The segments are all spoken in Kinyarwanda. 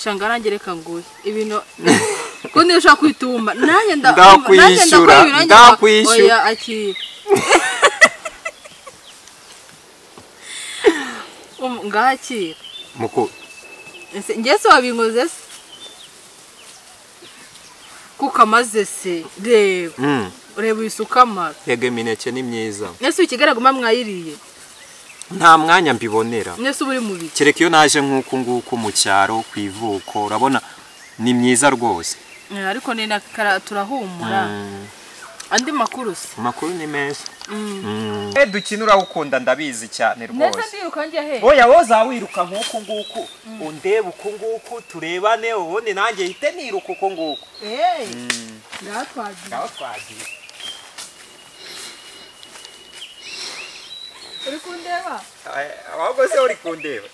shangara ngereka nguye ibintu ko niyo ushaka kwituma nanjye ndakwishyura oya akira ngakira muko ngese wabinkoze se kukamaze se reba isukamara yege mineke ni myiza nese ikigaraguma mwayiriye nta mwanya mbibonera nese uburi mubi kereka iyo naje nkuko nguko mu cyaro kwivuko urabona ni myiza rwose ariko ni nakara turahumura andi makuru se makuru ni meza dukinura ukunda ndabizi cyane rwose nese ndiruka njye he oya woza wiruka nkuko nguko undeba uko nguko turebane ubundi nanjye hite niruka uko nguko natwagiye uri kundeba ahubwo se uri kundeba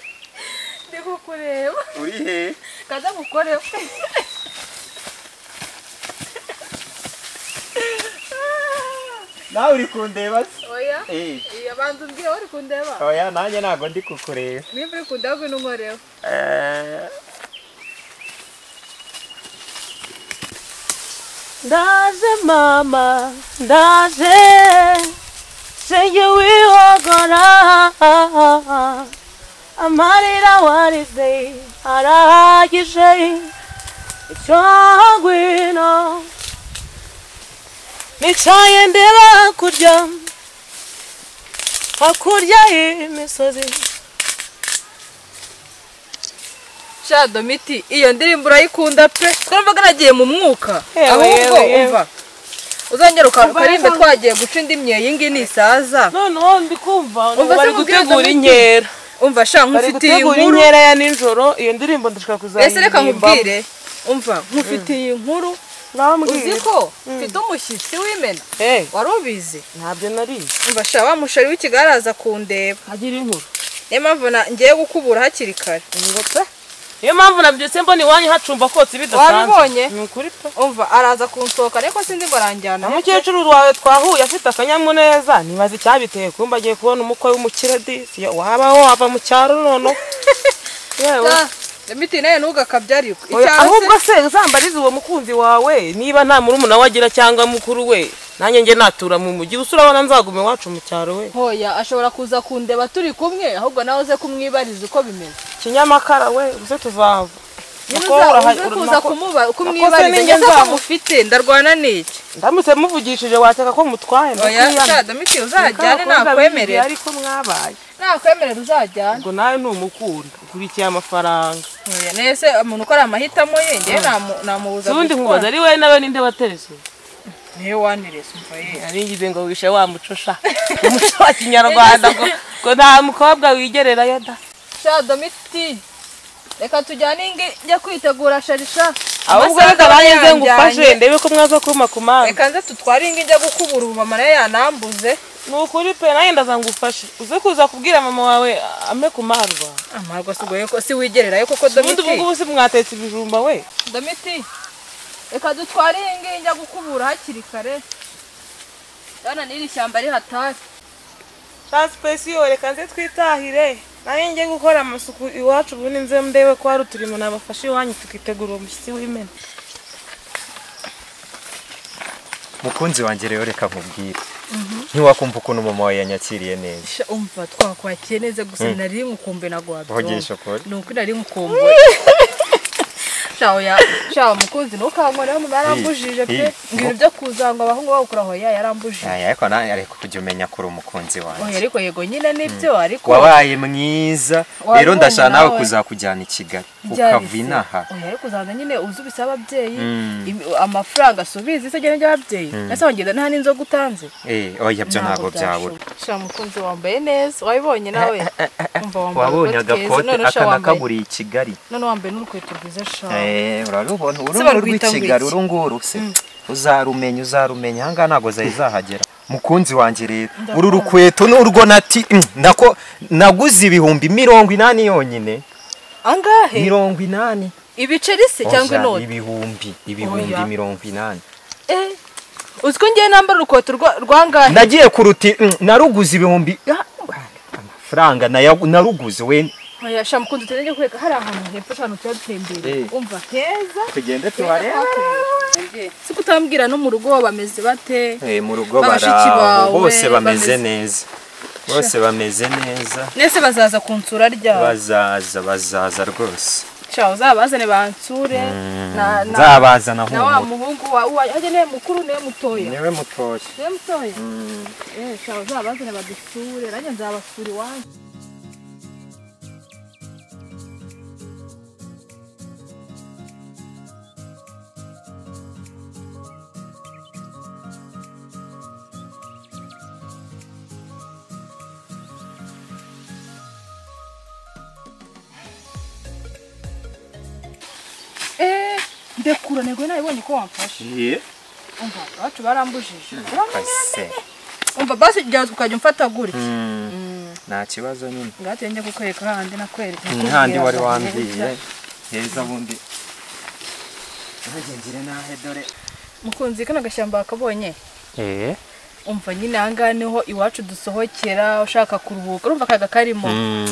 ndi kukureba uri he kaza gukoreho nawe uri kundeba se oya abantu mbwiye uri kundeba oya nanjye ntago ndi kukureba niba uri kundeba ngwino unkoreho ndaje mama ndaje senge wihogora amarira warize arahagije icyo ngwino nicaye ndeba hakurya y'imisozi Shado miti iyo ndirimbo urayikunda pe twumva garagiye mu mwuka ahubwo umva uzongera ukarimbe twagiye guca indi myeyi ngi nisaza noneho ndikumva bari gutegura inkera umva sha nkufitiye inkuru inkera ya nijoro iyo ndirimbo ndashaka kuzayimba ese reka nkubwire umva nkufitiye inkuru uziko mfite umushyitsi w'imena warubizi ntabyo nari umva sha wa mushari w'ikigaraza kundeba agira inkuru niyo mpamvu ngiye gukubura hakiri kare niyo mpamvu nabyutse mbona iwanyu hacumba kotse bidasanzwe wabibonye ni ukuri pe umva araza kunsohoka ariko sindi ngo aranjyana umukecuru wawe twahuye afite akanyamuneza nibaza icyabiteye kumba agiye kubona umukwe w'umukire disi wabaho wava mu cyaro nono yewe miti nayo ntugakabye ariko ahubwo se uzambarize uwo mukunzi wawe niba nta murumuna wagira cyangwa mukuru we nanjye nge natura mu mujyi urabona nzagume wacu mu cyaro we hoya ashobora kuza kundeba turi kumwe ahubwo nawe uze kumwibariza uko bimeze kinyamakara we uze tuzava uze kuza kumwibariza ngeze ko mufite ndarwana n'iki ndamutse muvugishije wateka ko mutwaye oya shada miti uzajyane nakwemerera ariko mwabaye nakwemerera uzajyane ngo nawe numukunda ukurikiye amafaranga oya nese umuntu ukora amahitamo ye ngiye namubuza ubundi nkubaza ari we nawe ninde waterese niyo wanirese umva ye aringize ngo wishe wa mucosha umuco wa kinyarwanda ngo nta mukobwa wigererayo da shada miti reka tujyane ingi njya kwitegura sharisha ahubwo reka nanjye ngufashe ndebe ko mwaza kuma kumana reka nze tutware ingi njya gukubura ubu mama nayo yanambuze nukuri pe nanjye ndaza ngufashe uze kuza kubwira mama wawe ame kumarwa amarwa sigoye ko si wigererayo koko Domiti ubundi ubwo si mwatetse ibijumba we Domiti reka dutware ingi njya gukubura hakiri kare dana n'iri shyamba ari hatari transpesiyo reka nze twitahire nanjye ngiye gukora amasuku iwacu ubundi nze ndebe ko hari uturimo nabafashe iwanyu tukitegura uwo mushyitsi w'imena mukunzi wanjye rero reka nkubwire ntiwakumva ukuntu mama wawe yanyakiriye neza umva twakwakiye neza gusa nari nkukumbe nagwabyo uvugisha ukuri nuko nari nkukumbe shawo mukunzi nukankora mu barambujije pe ngira byo kuzanga abahungu bawukura hoya yarambujije ariko nani ariko kujya umenya kuri umukunzi wanjye oya ariko yego nyine nibyo ariko wabaye mwiza rero ndashaka nawe kuzakujyana i Kigali ukavinaha oya ariko uzanga nyine uzubisa ababyeyi amafaranga subizi se gene y'ababyeyi nase wangenda nta ninzo gutanze oya byo ntago byabura sha mukunzi wambaye neza wabibonye nawe umva wabonye agakote akanakaguriye i Kigali none wambaye n'urukweto rwiza sha urarubona urunguru rw'Ikigali urunguru se uzarumenya hanga nago zahagera mukunzi wanjye rero uru rukweto n'urwo nati nako naguze ibihumbi 80 yonyine angahe 80 ibiceri se cyangwa inoti ibihumbi 80 uziko ngiye nambara urukweto rwangahe nagiye kuruti naruguze ibihumbi amafaranga naruguze we oya sha mukunzi turenje kweka hari ahantu hepfo cyane tuyatembere umva heza tugende tuhareba sikutambwira no mu rugo bameze bate mu rugo baraho bose bameze neza bose bameze neza nese bazaza kunsura rya bazaza rwose Ciao uzabazane bansure nzabazana na wa muhungu wa hajene mukuru ne mutoya niwe mutoya ciao uzabazane badusure ranje nzabasuri wanjye ndekura nego nayibonye ko wamfashe umva bacu barambujije umva basi jyaza ukajya umfata guri nta kibazo nyine ngatenge kukwereka handi nakwereka handi wari wambwiye heza bundi nagengire nahe dore mukunzi kana gashyamba akabonye umva nyine hanga niho iwacu dusohokera ushaka kuruhuka urumva kaga karimo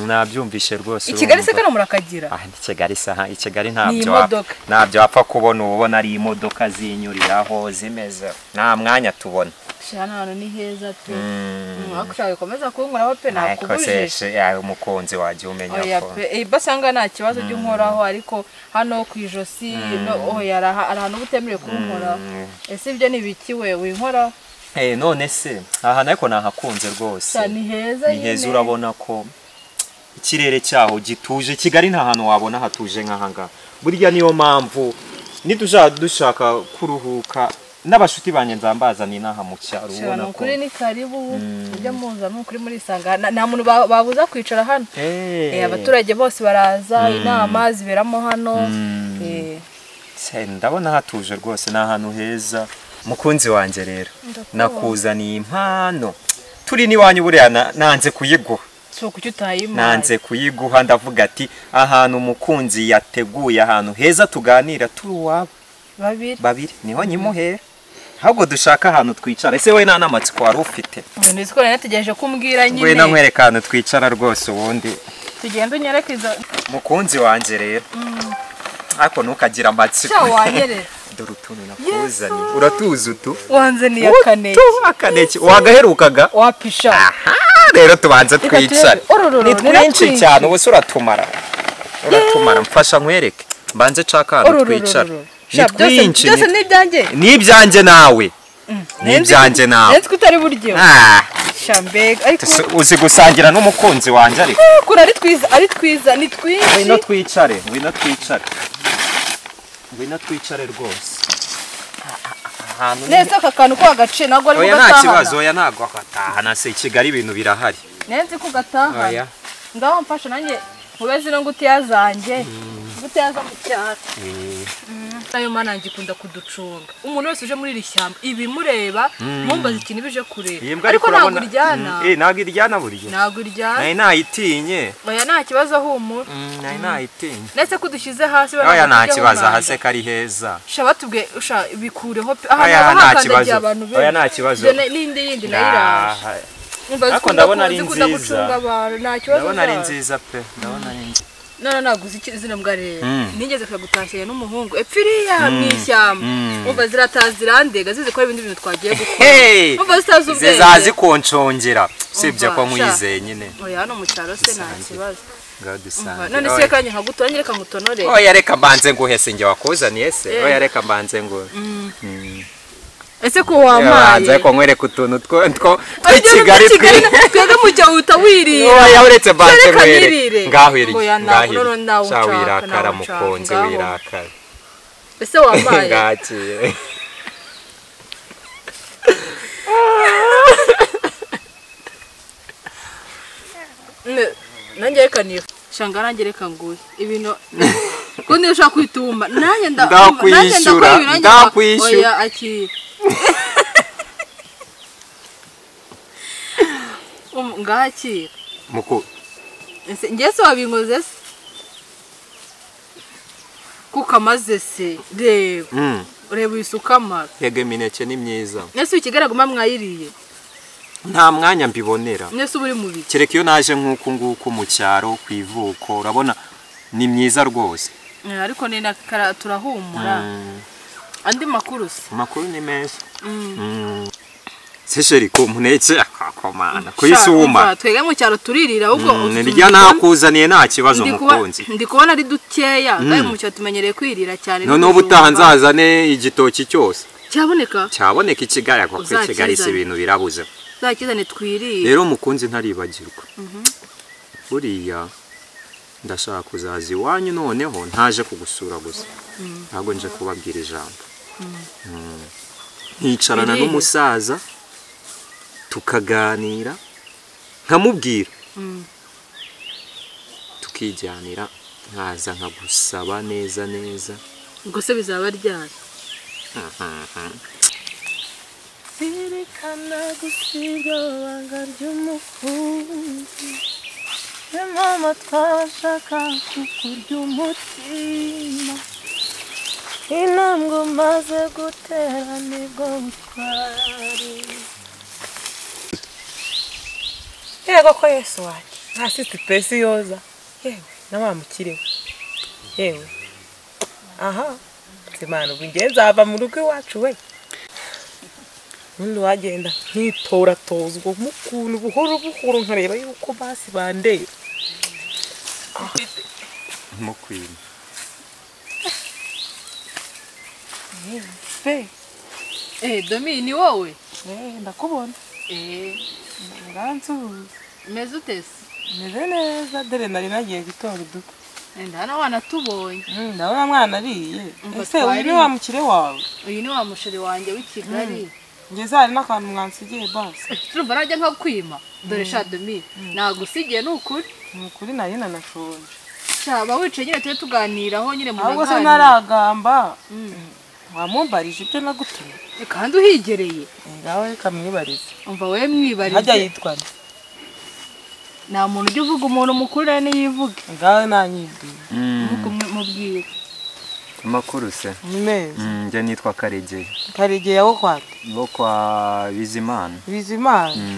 nabyumvishe rwose Kigali se kana murakagira ni Kigali saha Kigali ntabyo wapfa kubona ubona ari imodoka zinyuriraho zimeze nta mwanya tubona shana hano ni heza pe akushaka komeza kunkoraho pe nakubujije umukunzi waje umenya ko basanga nta kibazo cy'unkoraho ariko hano ku ijosi no arahantu butemerewe kunkoraho ese ibyo nibiki we winkoraho none se aha ariko nahakunze rwose ni heza urabona ko ikirere cyaho gituje Kigali nta hantu wabona hatuje nk'ahanga burya niyo mpamvu dushaka kuruhuka n'abashuti banjye nzambazana inaha mu cyaro ubona ko kuri ni karibu ujya muza kuri muri Isanga nta muntu babuza kwicara hano abaturage bose baraza inama ziberamo hano ndabona hatuje rwose ni ahantu heza mukunzi wanjye rero nakuzaniye impano turi niwanyu buriya nanze kuyiguha nanze kuyiguha ndavuga ati ahantu umukunzi yateguye ahantu heza tuganira turi uwabo babiri niho nyimuhera ahubwo dushaka ahantu twicara ese we nta n'amatsiko wari ufite niziko rero nategereje kumbwira nyine we namwereka ahantu twicara rwose ubundi tugenda unyereke izo mukunzi wanjye rero ariko ntukagira amatsiko dore utuntu nakuzanye uratuzi utu wanzaniye akaneke wagaherukaga wapisha rero tubanze twicare ni twinshi cyane ubu uratumara mfasha nkwereke mbanze nshaka ahantu twicara ni twinshi byose n'ibyanjye nawe n'ibyanjye nawe nzi ko utari buryo shambega ariko uzi gusangira n'umukunzi wanjye ariko kuri ari twiza ni twinshi ngwino twicare rwose neza aka kantu ko agace ntabwo ari gataha nta kibazo oya ntabwo gataha na se Kigali ibintu birahari nzi ko gataha ngaho mfasha nanjye mubeze no gutiyazanjye gutiyaza mu cyaro nayo mana ngikunda kuducunga umuntu wese uje muri iri shyamba ibimureba mumbaza ikintu bije kureba ariko ntabwo iryana ntabwo iryana buryo ntabwo iryana nayi nayitinye oya nta kibazo humura nayi nayitinye nese ko dushyize hasi oya nta kibazo hase kari heza batubwe bikureho ahantu hakandagiye abantu benshi oya nta kibazo n'indi nayiraje ariko ndabona ari nziza ndabona ari nziza pe ndabona ari nziza none naguze izina mbwa rero nigeze kugutashya n'umuhungu epfiriya mu ishyamba umva ziratazirandega zize ko ibindi bintu twagiye gukora umva zitazi ubwenge zizazi konshongera sibye ko nkwizeye nyine oya hano mu cyaro se nta kibazo ngadusanze none se kanye nkagutora nyereka ngutonore oya reka mbanze nguhese nge wakuzaniye se oya reka mbanze ngo ese ko wamaye hanze ko nkwereka utuntu two Kigali twega mu cyo utawirira oya uretse mbanze nkwereka ngahwiri wirakara mukunzi wirakara ese wamaye ngakiye nanjye reka niyo shanga nanjye reka nguye ibintu ko niyo ushaka kwituma nanjye ndakwishyura oya akira ngakira muko ngiye se wabinkoze se kuko amaze se reba ureba isuka amara yega imineke ni myiza ese ikigaraguma mwayiriye nta mwanya mbibonera mwese uri mu biki kereka iyo naje nk'uku nguku mu cyaro ku ivuko urabona ni myiza rwose ariko ni nakara turahumura andi makuru se amakuru ni meza se sheri ko muneke akakomana kuyisuma twege mu cyaro turirira ahubwo nirya nakuzaniye nta kibazo mukunzi ndi kubona ari dukeya kandi mu cyaro tumenyereye kwirira cyane none ubutaha nzazane igitoki cyose cyaboneka Kigali ko Kigali se ibintu birabuze zakizane twirire rero mukunzi ntaribagirwa buriya ndashaka kuzaza iwanyu noneho ntaje kugusura gusa ntabwo nje kubabwira ijambo nkicarana n'umusaza tukaganira nkamubwira tukijyanira nkaza nkagusaba neza ubwo se bizaba ryari Sirikana gusiga banga ry'umukunzi mama twashaka kukurya umutima intambwe maze gutera nibwo butwari yego ko Yesu wacu ntasiste pesi yoza yewe nawamukiriwe yewe aha Imana ubingenza ava mu rugo iwacu we nundi wagenda nkitoratozwa mukuntu buhoro nkareba yuko basi bandeye mukwini Domi ni wowe ndakubona nganzu meze utese meze neza dore nari nagiye gutora uduka ndana wanatubonye ndabona mwana ariye ese uyu ni wa mukire wawe uyu ni wa musheri wanjye w'i Kigali ngeze hari n'akantu mwansigiye basi turumva najya nka kwima dore sha Domi nagusigiye n'ukuri nari nanashonje cyaba wicaye nyine tuje tuganiraho nyine mu ahubwo se naragamba wamumbarije ibyo nagutumye kandi uhigereye ngaho reka mwibarize umva we mwibarize hajya yitwa nta muntu ujya uvuga umuntu mukuru rero niyivuge ngaho nanyibwira mubwire amakuru se ni meza njye nitwa Karegeya wo kwate bo kwa Bizimana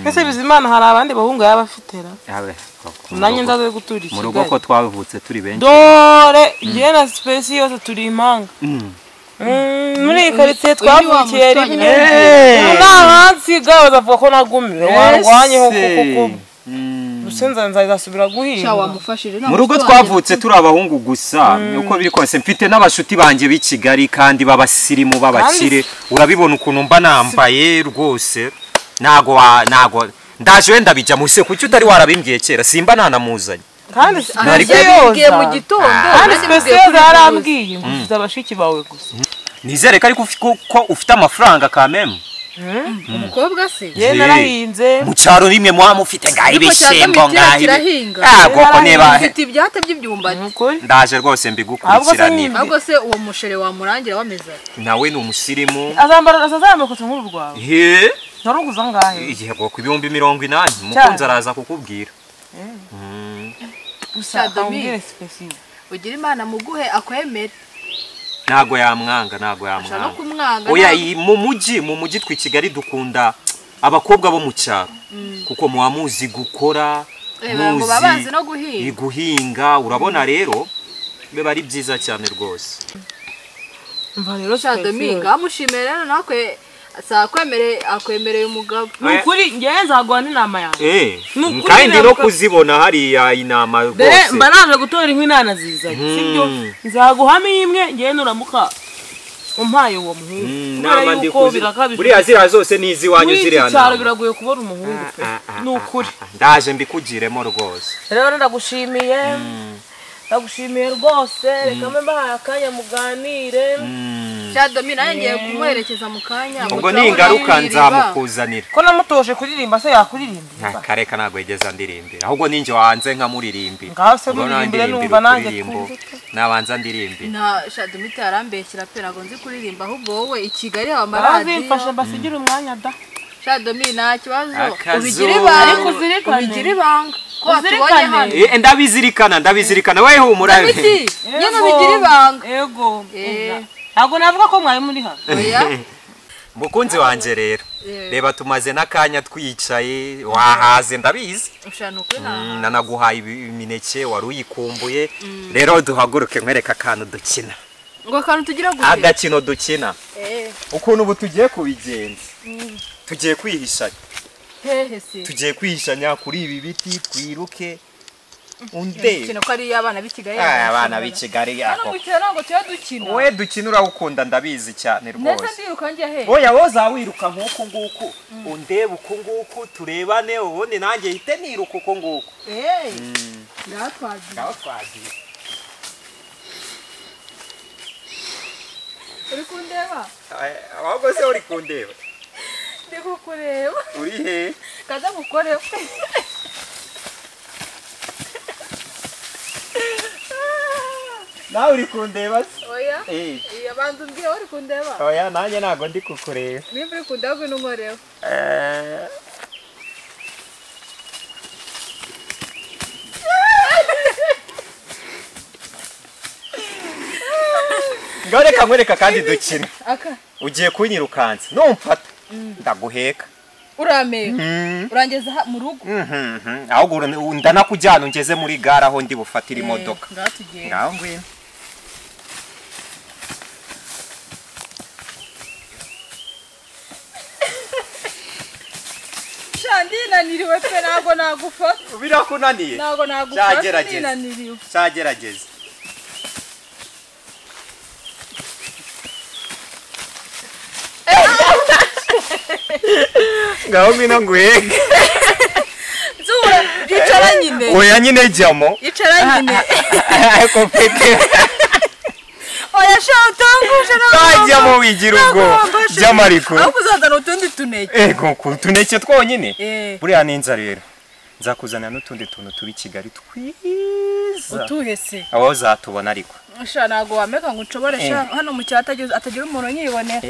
ese Bizimana hari abandi bahungu yaba afitera nanjye ndaze gutura iki mu rugo ko twavutse turi benshi dore ngiye na space yose turi impanga muri karitsiye twavukiye rimwe n'abansiga bazavuga ko nagumiwe warwanyeho kuko usenza nzasubira guhinga mu rugo twavutse turi abahungu gusa uko biri kose mfite n'abashuti banjye b'i Kigali kandi babasirimu babakire urabibona ukuntu mba nambaye rwose nago ndaje wenda bija mu se kuki utari warabimbwiye kera simba nanamuzanye kandi narigiye mu gitondo kandi spesiyo zarambwiye mfite abashiki bawe gusa nizere ko ufite amafaranga kameme umukobwa se ye narahinze mu cyaro rimwe mufite ngaho ibishembo ngaho koko neba ufite ibyata by'ibyumbati ndaje rwose mbigukurikiranira ahubwo se uwo mushere wamurangira wameza nawe ni umusirimu azambara azamukotse nk'uru rwawe he naruguza ngahe yego ku 80,000 mukunzi araza kukubwira gusa ndambire spesiyo ugira Imana muguhe akwemere nago yamwanga oya mu mujyi twi Kigali dukunda abakobwa bo mu cyaro kuko muamuzi gukora muzi no guhinga urabona rero biba ari byiza cyane rwose mva rero Dominga amushimira rero nakwe akwemereye umugabo nukuri ngiye nzagwa n'inama yawe kandi no kuzibona hariya inama rwose mba naje gutora inkwinana zizanye sibyo nzaguhama imwe ngiye nuramuka umpaye uwo muhungu naba ndikuzi buriya zira zose nizi wanyu ziri hano cyaro biragoye kubona umuhungu pe nukuri ndaje mbikugiremo rwose rero ndagushimiye rwose reka mbahaye akanya muganire Domi naye ngiye kumuherekeza mu kanya ubwo ni ingaruka nzamukuzanira ko namutoshe kuririmba se yakuririmbira kareka ntago yigeza ndirimbira ahubwo ninjye wanze nkamuririmbira ngaho se muririmbire numva nanjye nabanza ndirimbira na Domi tarambeshyira pe nago nzi kuririmba ahubwo wowe i Kigali haba amaradiyo azimfashe mbasigira umwanya da Domi nta kibazo ubigira ibanga ko watubonye hano ndabizirikana wewe humura nyine ubigira ibanga yego ntabwo navuga ko mwari muri hano mukunzi wanje rero reba tumaze n'akanya twicaye wahaze ndabizi nanaguhaye imineke wari uyikumbuye rero duhaguruke nkwereka akantu dukina ngo akantu tugira gute agakino dukina ukuntu ubu tugiye kubigenza tugiye kwihishanya hehe se tugiye kwihishanya kuri ibi biti twiruke unde kino ko ari abana b'ikigali abana b'ikigali yako hano mukira ngo tuya dukina we dukina urawukunda ndabizi cyane rwose nese ndiruka njye he oya woza wiruka nkuko nguko undebe uko nguko turebane ubundi nanjye hite niruka uko nguko ndatwagiye uri kundeba ahubwo se uri kundeba ndi kukureba uri he kaza gukoreba nawe uri kundeba se oya abantu mbwiye uri kundeba oya nanjye ntago ndi kukureba nimba uri kundeba ngwino unkoreho ngaho reka nkwereka kandi dukina ugiye kunyirukansa numfata ndaguheka urameye urangeza mu rugo ahubwo ndanakujyana ungeze muri gare aho ndi bufatire imodoka ngaho ngwino ndinaniriwe pe ntabwo nagufata birakunaniye ntabwo nagufata cyagerageza ngaho ngwino nguheke zuba yicara nyine oya nyine jyamo yicara nyine ariko peke oya sha utanguje najyamo wigira ubwo jyamo ariko ahubwo uzazana utundi tuneke ego tuneke twonyine buriya ninza rero nzakuzanira n'utundi tuntu turi Kigali twiza utuhese aho uzatubona ariko sha ntago wameka ngo ucobore sha hano mu cyatagize atagira umuntu nyibonera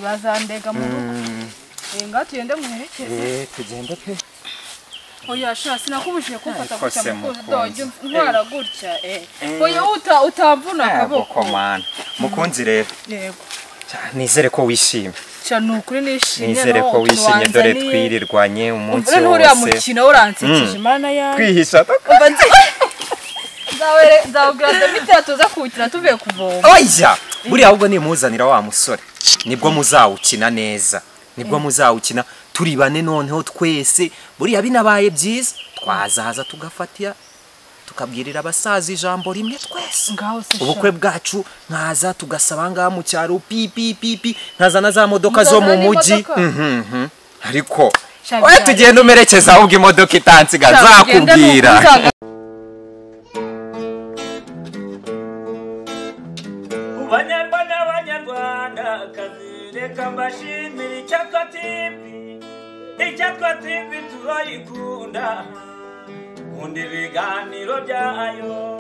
bazandega mu rugo ngaho tugende muherekeze tugende pe oya sha sinakubujije kumfata gutya mukuzi ntwara gutya oya utamvuna akaboko mana mukunzi rero yego nizere ko wishimye cyane ukuri nishimye nizere ko wishimye dore twirirwanye umunsi wose uriya mukino uransekeje mana yawe kwihisha nzawubwira Demite tuza kuwukina tuvuye kuvoma oya buriya ahubwo nimuzanira wa musore nibwo muzawukina neza nibwo muzawukina turi bane noneho twese buriya binabaye byiza twazaza tugafatira tukabwirira abasaza ijambo rimwe twese ubukwe bwacu nkaza tugasaba ngaha mu cyaro pipi nkazana za modoka zo mu mujyi ariko oya tugenda umerekeza ahubwo imodoka itansiga nzakubwira Banyarwanda reka mbashimire Icyatwa TV turayikunda nkunda ibiganiro byayo